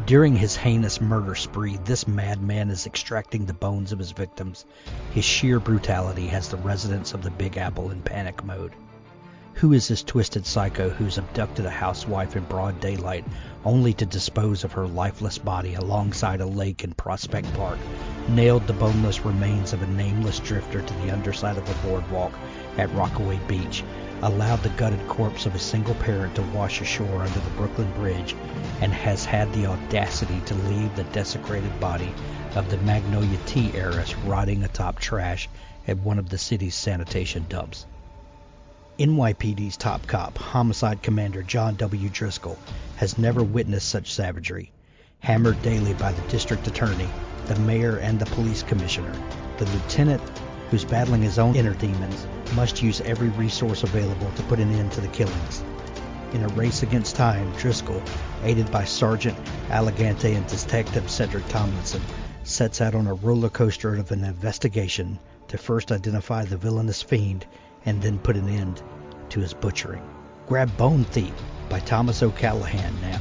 During his heinous murder spree, this madman is extracting the bones of his victims. His sheer brutality has the residents of the Big Apple in panic mode. Who is this twisted psycho who's abducted a housewife in broad daylight only to dispose of her lifeless body alongside a lake in Prospect Park, nailed the boneless remains of a nameless drifter to the underside of a boardwalk at Rockaway Beach, allowed the gutted corpse of a single parent to wash ashore under the Brooklyn Bridge, and has had the audacity to leave the desecrated body of the Magnolia Tea heiress rotting atop trash at one of the city's sanitation dumps. NYPD's top cop, homicide commander John W. Driscoll, has never witnessed such savagery. Hammered daily by the district attorney, the mayor, and the police commissioner, the lieutenant, who's battling his own inner demons, must use every resource available to put an end to the killings. In a race against time, Driscoll, aided by Sergeant Allegante and Detective Cedric Tomlinson, sets out on a roller coaster of an investigation to first identify the villainous fiend and then put an end to his butchering. Grab Bone Thief by Thomas O'Callahan now.